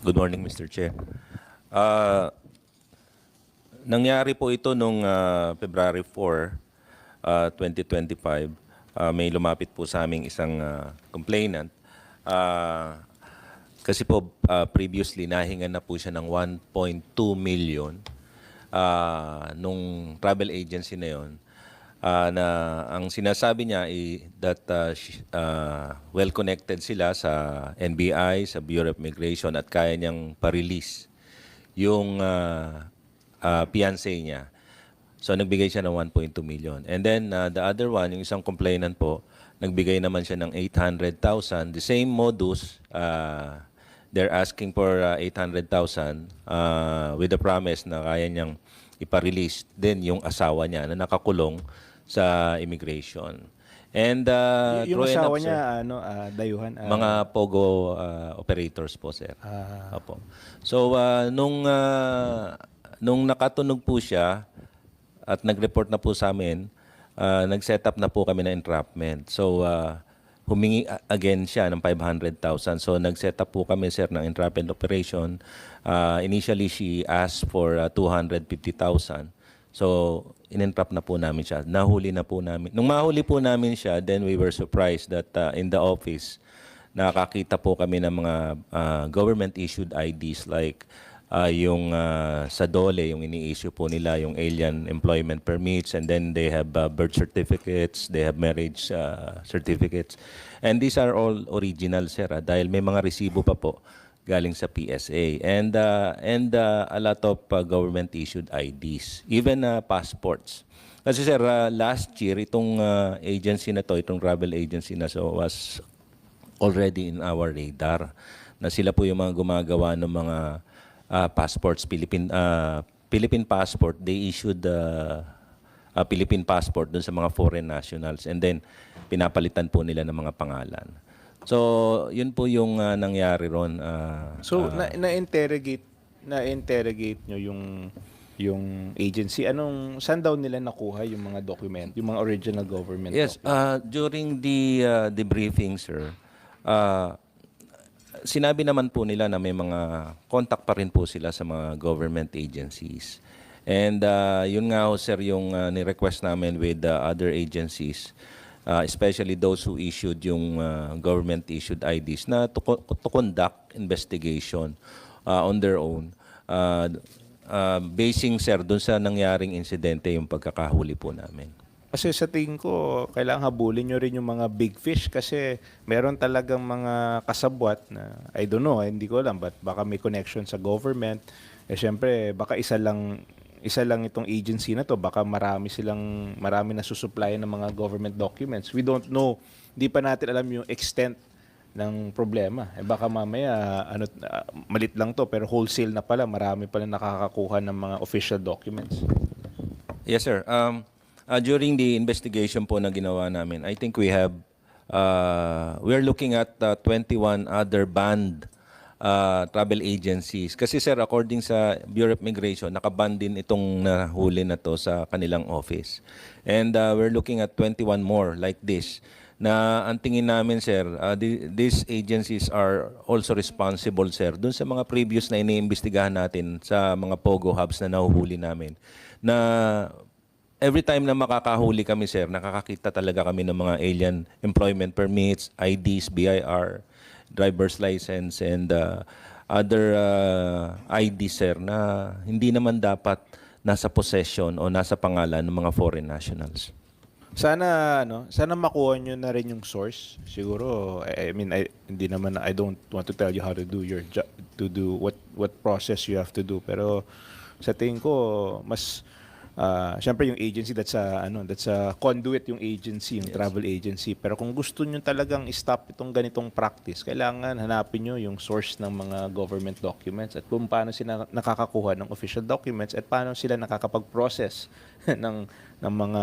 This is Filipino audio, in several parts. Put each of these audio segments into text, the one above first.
Good morning, Mr. Chair. Ah, nangyari po ito nung February 4, 2025. May lumapit po sa aming isang complainant. Kasi po previously nahingan na po siya ng 1.2 million nung travel agency na yon. Na ang sinasabi niya ay that well connected sila sa NBI, sa Bureau of Immigration at kaya niyang pa-release yung fiancé niya. So nagbigay siya ng 1.2 million. And then the other one, yung isang complainant po, nagbigay naman siya ng 800,000. The same modus, they're asking for 800,000 with the promise na kaya niyang ipa-release din yung asawa niya na nakakulong sa immigration. And Yung true asawa enough, niya, sir, dayuhan. mga POGO operators po, sir. Opo. So, nung nakatunog po siya at nag-report na po sa amin, nag-set up na po kami ng entrapment. So, humingi again siya ng 500,000. So, nag-set up po kami, sir, ng entrapment operation. Initially, she asked for 250,000. So, in-entrap na po namin siya. Nahuli na po namin. Nung mahuli po namin siya, then we were surprised that in the office, nakakita po kami ng mga government-issued IDs like yung sa DOLE, yung ini-issue po nila, yung alien employment permits, and then they have birth certificates, they have marriage certificates. And these are all original, sir, dahil may mga resibo pa po galing sa PSA. And a lot of government-issued IDs, even passports. Kasi sir, last year, itong agency na to, itong travel agency na so was already in our radar na sila po yung mga gumagawa ng mga passports, Philippine passport. They issued a Philippine passport dun sa mga foreign nationals and then pinapalitan po nila ng mga pangalan. So, yun po yung nangyari ron. So, na-interrogate nyo yung agency. Saan daw nila nakuha yung mga document, yung mga original government Yes, document? during the briefing, sir, sinabi naman po nila na may mga contact pa rin po sila sa mga government agencies. And yun nga ho, sir, yung ni-request namin with other agencies, especially those who issued yung government-issued IDs na to conduct investigation on their own. Basing, sir, dun sa nangyaring insidente yung pagkakahuli po namin. Kasi sa tingin ko, kailangan habulin nyo rin yung mga big fish kasi meron talagang mga kasabwat na, I don't know, hindi ko alam, but baka may connection sa government. Eh syempre, baka isa lang itong agency na to, baka marami na susupply ng mga government documents. We don't know, hindi pa natin alam yung extent ng problema. Eh baka mamaya, malit lang to, pero wholesale na pala, marami pala nakakakuha ng mga official documents. Yes, sir. During the investigation po na ginawa namin, I think we are looking at 21 other banned travel agencies. Kasi sir, according sa Bureau of Immigration, nakaban din itong nahuli na to sa kanilang office. And we're looking at 21 more like this na ang tingin namin, sir, these agencies are also responsible, sir, dun sa mga previous na iniimbestigahan natin sa mga POGO hubs na nahuhuli namin na every time na makakahuli kami, sir, nakakakita talaga kami ng mga alien employment permits, IDs, BIR, driver's license, and other IDs, sir, na hindi naman dapat nasa possession o nasa pangalan ng mga foreign nationals. Sana makuha nyo na rin yung source. Siguro, hindi naman, I don't want to tell you how to do your job, to do what process you have to do. Pero sa tingin ko, mas syempre yung agency that's a conduit yung agency, yung travel agency. Pero kung gusto niyo talagang i-stop itong ganitong practice, kailangan hanapin niyo yung source ng mga government documents at kung paano sila nakakakuha ng official documents at paano sila nakakapag-process ng mga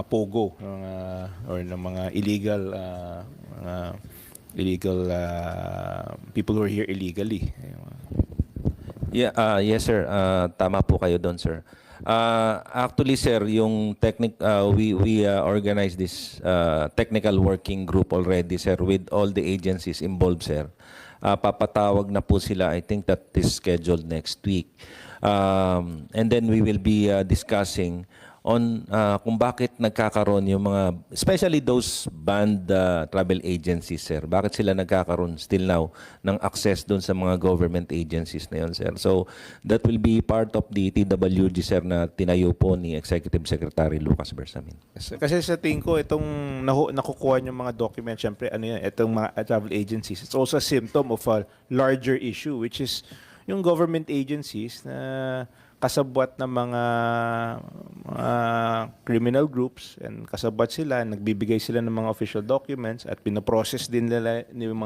POGO or ng mga illegal people who are here illegally. Yeah, yes, sir. Tama po kayo doon, sir. Actually, sir, yung we organized this technical working group already, sir, with all the agencies involved, sir. Papatawag na po sila. I think that is scheduled next week. And then we will be discussing on kung bakit nagkakaroon yung mga, especially those banned travel agencies, sir. Bakit sila nagkakaroon still now ng access doon sa mga government agencies na yun, sir. So that will be part of the TWG, sir, na tinayo po ni Executive Secretary Lucas Bersamin. Kasi sa tingin ko, itong nakukuha yung mga documents, syempre, ano yan, itong mga travel agencies, it's also a symptom of a larger issue, which is yung government agencies na kasabwat ng mga criminal groups, and kasabwat sila, nagbibigay sila ng mga official documents at pinoprocess din nila yung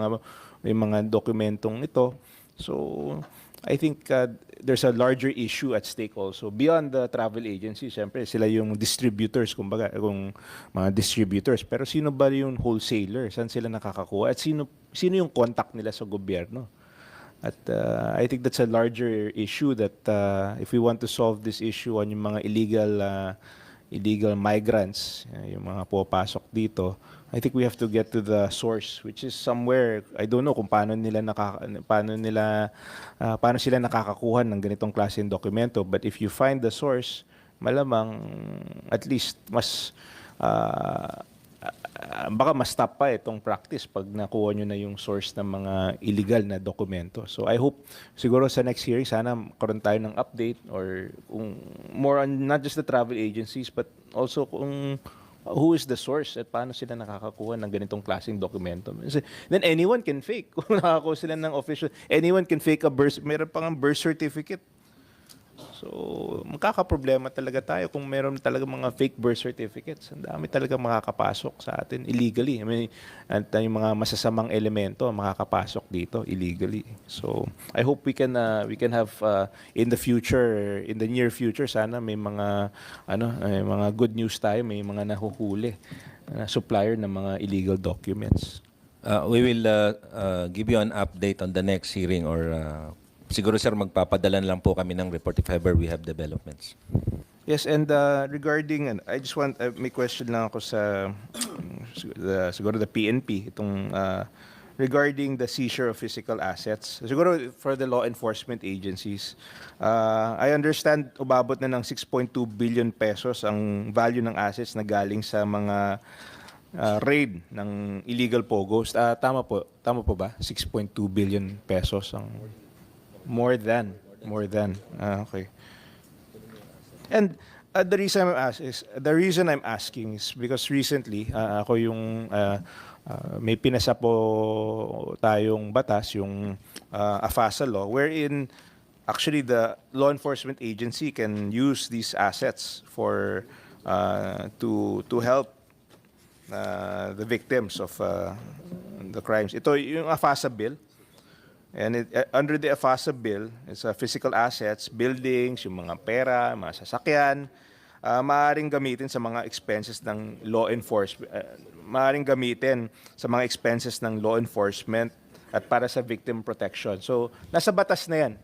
mga dokumentong ito. So, I think there's a larger issue at stake also. Beyond the travel agency, siyempre, sila yung distributors, kumbaga, kung mga distributors. Pero sino ba yung wholesaler? Saan sila nakakakuha? At sino yung contact nila sa gobyerno? At I think that's a larger issue that if we want to solve this issue on yung mga illegal migrants, yung mga pupasok dito, I think we have to get to the source, which is somewhere, I don't know kung paano sila nakakakuha ng ganitong klaseng dokumento, but if you find the source, malamang at least mas baka ma-stop pa itong practice pag nakuha nyo na yung source ng mga illegal na dokumento. So I hope siguro sa next hearing sana karoon tayo ng update or kung more on not just the travel agencies but also kung who is the source at paano sila nakakakuha ng ganitong klaseng dokumento. Then anyone can fake. Kung nakakuha sila ng official, anyone can fake meron pang birth certificate. So, magkakaproblema talaga tayo kung meron talaga mga fake birth certificates. Ang dami talaga makakapasok sa atin illegally. I mean, at yung mga masasamang elemento makakapasok dito illegally. So, I hope we can have in the future, in the near future, sana may mga mga good news tayo, may mga nahuhuli na supplier ng mga illegal documents. We will give you an update on the next hearing or siguro, sir, magpapadalan lang po kami ng report if ever we have developments. Yes, and regarding, I just want, may question lang ako sa, siguro the PNP, itong, regarding the seizure of physical assets. Siguro for the law enforcement agencies, I understand umabot na ng 6.2 billion pesos ang value ng assets na galing sa mga raid ng illegal pogos. Tama po ba? 6.2 billion pesos ang... More than. Okay. And the reason I'm asking is because recently ako yung may pinasa po tayong batas, yung AFASA law, wherein actually the law enforcement agency can use these assets for to help the victims of the crimes. Ito yung AFASA bill. And under the AFASA bill, it's physical assets, buildings, yung mga pera, mga sasakyan, maaaring gamitin sa mga expenses ng law enforcement, at para sa victim protection. So, nasa batas na yan,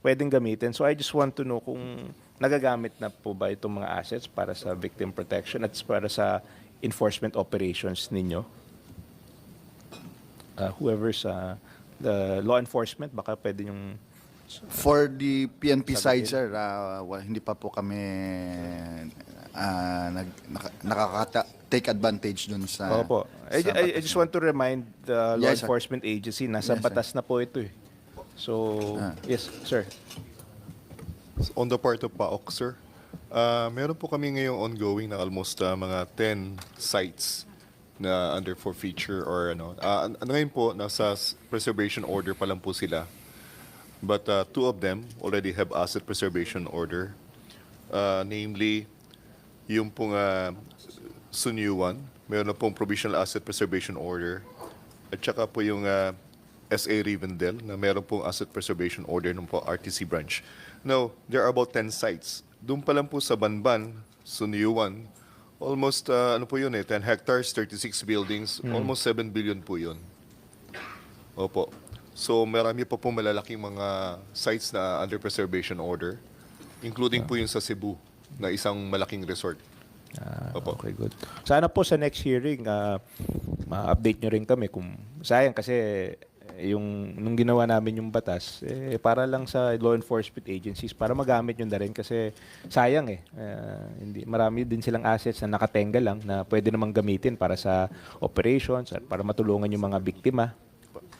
pwedeng gamitin. So, I just want to know kung nagagamit na po ba itong mga assets para sa victim protection at para sa enforcement operations ninyo. Whoever's the law enforcement, baka pwede yung... For the PNP side, sir, hindi pa po kami nakaka-take advantage dun sa... Opo. I just want to remind the law Yes, sir. enforcement agency, nasa Yes, sir. batas na po ito eh. So, yes, sir. On the part of PAOK, sir, meron po kami ngayong ongoing na almost mga 10 sites na under forfeiture or ano. Ngayon po, nasa preservation order pa lang po sila. But 2 of them already have asset preservation order. Namely, yung pong Sunyuan, meron na pong provisional asset preservation order. At saka po yung SA Rivendell na meron pong asset preservation order ng po RTC branch. Now, there are about 10 sites. Doon pa lang po sa Banban, Sunyuan, almost, 10 hectares, 36 buildings, almost 7 billion po yun. Opo. So, marami pa po malalaking mga sites na under preservation order. including po yung sa Cebu na isang malaking resort. Opo. Okay, good. Sana po sa next hearing, ma-update nyo rin kami kung sayang kasi yung nung ginawa namin yung batas, para lang sa law enforcement agencies para magamit yun na rin kasi sayang hindi marami din silang assets na nakatenga lang na pwede namang gamitin para sa operations at para matulungan yung mga biktima.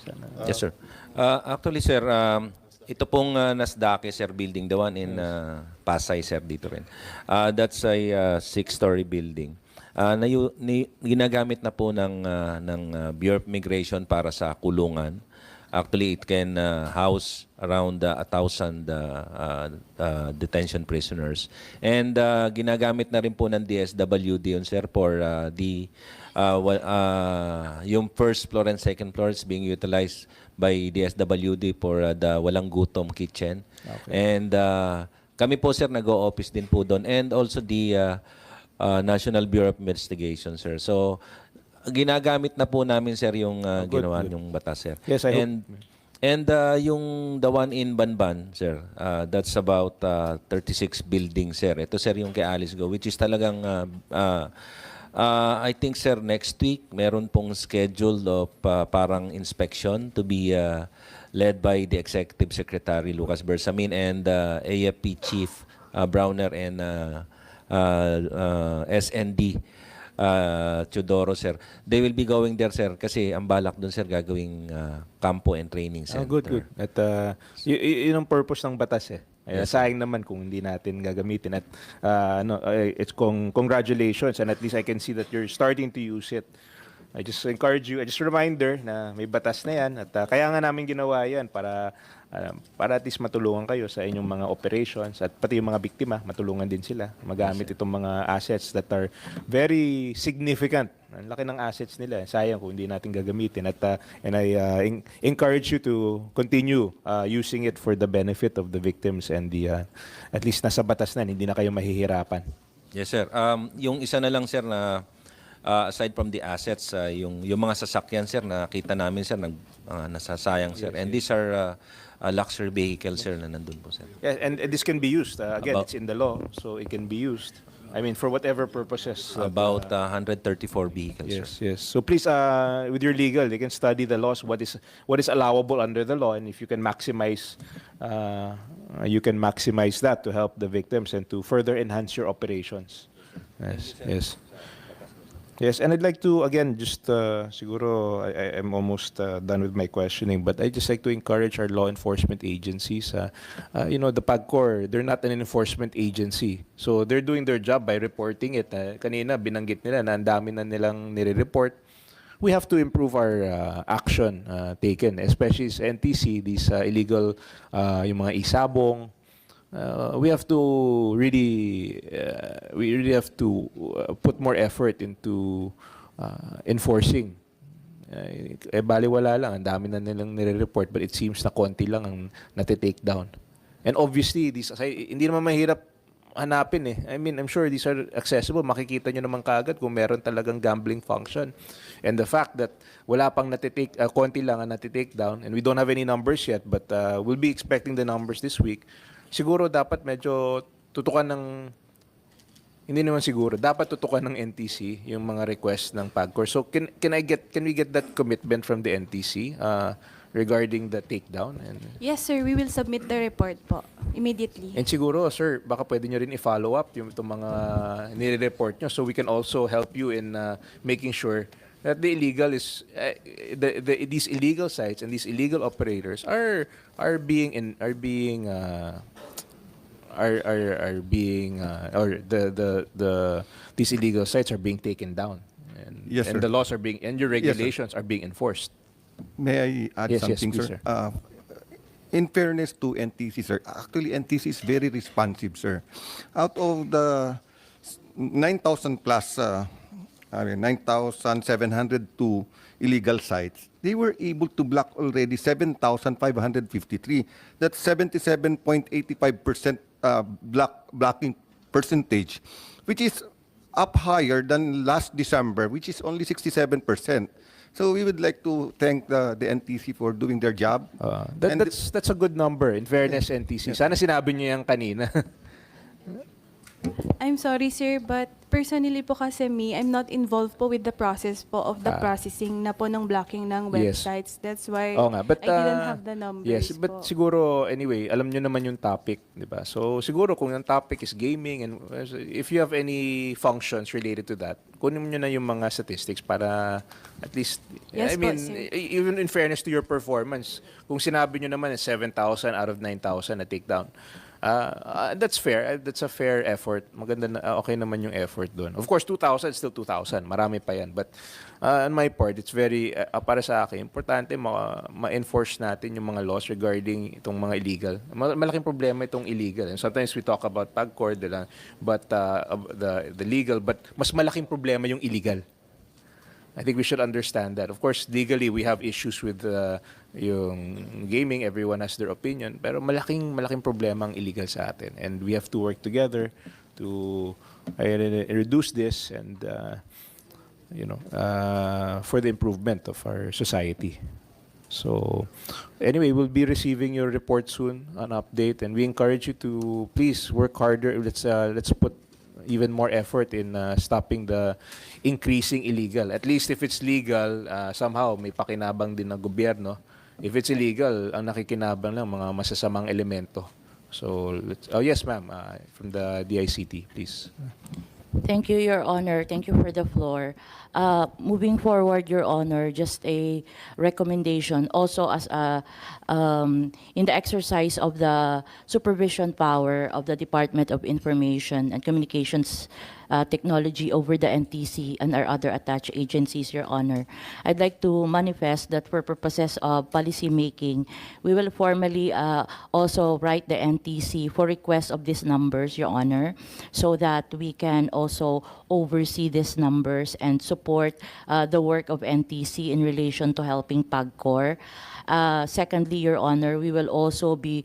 Sana. Yes, sir. Actually, sir, ito pong Nasdaq, sir, building, the one in Pasay, sir, dito rin. That's a 6-story building. Ginagamit na po ng Bureau of Immigration para sa kulungan. Actually, it can house around 1,000 detention prisoners. And ginagamit na rin po ng DSWD yun, sir, for yung first floor and second floor is being utilized by DSWD for the Walang Gutom Kitchen. And kami po, sir, nag-o-office din po doon. And also the National Bureau of Investigation, sir. So, ginagamit na po namin, sir, yung ginawa yung batas, sir. Yes, I and yung the one in Banban, sir, that's about 36 buildings, sir. Ito, sir, yung kay Alice Go, which is talagang I think, sir, next week meron pong schedule of parang inspection to be led by the Executive Secretary Lucas Bersamin and AFP Chief Browner and SND Teodoro, sir. They will be going there, sir, kasi ang balak doon, sir, gagawing campo and training center. Good. At yun ang purpose ng batas sayang naman kung hindi natin gagamitin. At congratulations, and at least I can see that you're starting to use it. I just encourage you, just a reminder na may batas na yan. At kaya nga namin ginawa yan para at least matulungan kayo sa inyong mga operations at pati yung mga biktima, matulungan din sila. Magamit itong mga assets that are very significant. Ang laki ng assets nila. Sayang kung hindi natin gagamitin. And I encourage you to continue using it for the benefit of the victims and at least nasa batas na, hindi na kayo mahihirapan. Yes, sir. Yung isa na lang, sir, na aside from the assets, yung mga sasakyan, sir, nakita namin, sir, nasasayang, sir. And these are luxury vehicles, sir, na nandun po, sir. Yeah, and this can be used. Again, it's in the law, so it can be used. I mean, for whatever purposes. About 134 vehicles, Yes, sir. yes. So please, with your legal, you can study the laws. What is allowable under the law, and if you can maximize that to help the victims and to further enhance your operations. Yes. Yes, and I'd like to, again, just siguro I'm almost done with my questioning, but I'd just like to encourage our law enforcement agencies. The PAGCOR, they're not an enforcement agency. So they're doing their job by reporting it. Kanina, binanggit nila na ang dami na nilang nire-report. We have to improve our action taken, especially sa NTC, these illegal, yung mga isabong. We have to really put more effort into enforcing. Baliwala lang, ang dami na nilang nire-report, but it seems na konti lang ang nati-take down. And obviously, hindi naman mahirap hanapin I mean, I'm sure these are accessible. Makikita nyo naman kaagad kung meron talagang gambling function. And the fact that wala pang natitake, konti lang ang natitake down, and we don't have any numbers yet, but we'll be expecting the numbers this week. Siguro dapat medyo tutukan hindi naman siguro, dapat tutukan ng NTC yung mga request ng PAGCOR. So can we get that commitment from the NTC regarding the takedown? Yes, sir. We will submit the report po immediately. And siguro, sir, baka pwede nyo rin i-follow up itong mga nire-report nyo so we can also help you in making sure that the illegal is these illegal sites and these illegal operators are being these illegal sites are being taken down, and Yes, and sir. the laws are being and your regulations are being enforced. May I add Yes, something, please, sir? sir. In fairness to NTC, sir, actually NTC is very responsive, sir. Out of the 9,000 plus, 9,702 illegal sites, they were able to block already 7,553. That's 77.85% blocking percentage, which is up higher than last December, which is only 67%. So we would like to thank the NTC for doing their job. And That's a good number. In fairness, NTC. Sana sinabi niyo yan kanina. I'm sorry, sir, but personally po kasi I'm not involved po with the process po of the processing na po ng blocking ng Yes. websites. That's why Oo nga, but I didn't have the numbers yes, but po. siguro anyway, alam nyo naman yung topic, 'di ba? So siguro kung yung topic is gaming and if you have any functions related to that, kunin nyo na yung mga statistics para at least I Yes po, mean sir. even in fairness to your performance, kung sinabi nyo naman 7,000 out of 9,000 na takedown. That's fair. That's a fair effort. Maganda na okay naman yung effort doon. Of course, 2,000 is still 2,000. Marami pa yan. But on my part, it's very, para sa akin, importante ma-enforce natin yung mga laws regarding itong mga illegal. Malaking problema itong illegal. And sometimes we talk about PAGCOR, but the legal, but mas malaking problema yung illegal. I think we should understand that. Of course, legally, we have issues with yung gaming. Everyone has their opinion. Pero malaking problema ang illegal sa atin. And we have to work together to reduce this and, for the improvement of our society. So, anyway, we'll be receiving your report soon, an update. And we encourage you to please work harder. Let's put even more effort in stopping the increasing illegal. At least if it's legal, somehow may pakinabang din ng gobyerno. If it's illegal, ang nakikinabang lang mga masasamang elemento. So, yes ma'am, from the DICT, please. Thank you, Your Honor. Thank you for the floor. Moving forward, Your Honor, just a recommendation. Also, as in the exercise of the supervision power of the Department of Information and Communications Technology over the NTC and our other attached agencies, Your Honor, I'd like to manifest that for purposes of policy making, we will formally also write the NTC for request of these numbers, Your Honor, so that we can also oversee these numbers and support the work of NTC in relation to helping PAGCOR. Secondly, Your Honor, we will also be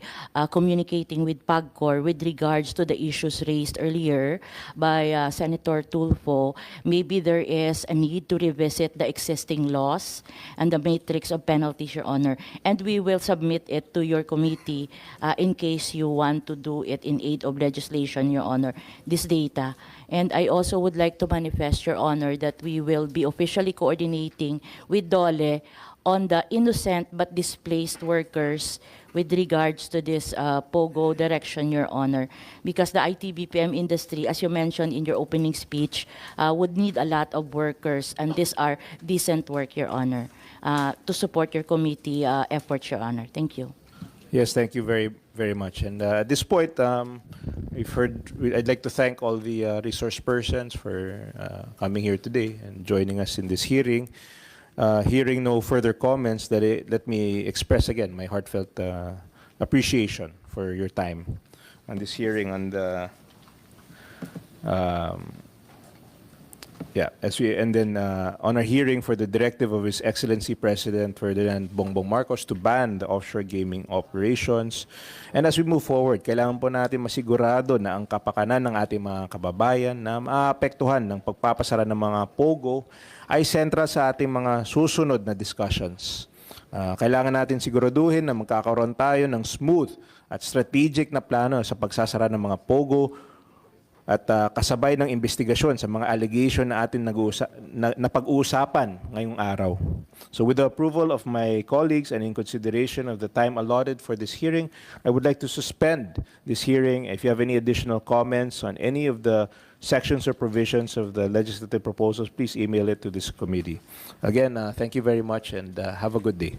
communicating with PAGCOR with regards to the issues raised earlier by Senator Tulfo. Maybe there is a need to revisit the existing laws and the matrix of penalties, Your Honor. And we will submit it to your committee in case you want to do it in aid of legislation, Your Honor, this data. And I also would like to manifest, Your Honor, that we will be officially coordinating with DOLE on the innocent but displaced workers with regards to this POGO direction, Your Honor, because the IT-BPM industry, as you mentioned in your opening speech, would need a lot of workers, and these are decent work, Your Honor, to support your committee efforts, Your Honor. Thank you. Yes, thank you very, very much. And at this point, I'd like to thank all the resource persons for coming here today and joining us in this hearing. Hearing no further comments, let me express again my heartfelt appreciation for your time on this hearing on the on our hearing for the directive of His Excellency President Ferdinand Bongbong Marcos to ban the offshore gaming operations. And as we move forward, kailangan po natin masigurado na ang kapakanan ng ating mga kababayan na maapektuhan ng pagpapasara ng mga POGO ay sentral sa ating mga susunod na discussions. Kailangan natin siguraduhin na magkakaroon tayo ng smooth at strategic na plano sa pagsasara ng mga POGO at kasabay ng investigasyon sa mga allegation na atin na pag-uusapan ngayong araw. So with the approval of my colleagues and in consideration of the time allotted for this hearing, I would like to suspend this hearing. If you have any additional comments on any of the sections or provisions of the legislative proposals, please email it to this committee. Again, thank you very much and have a good day.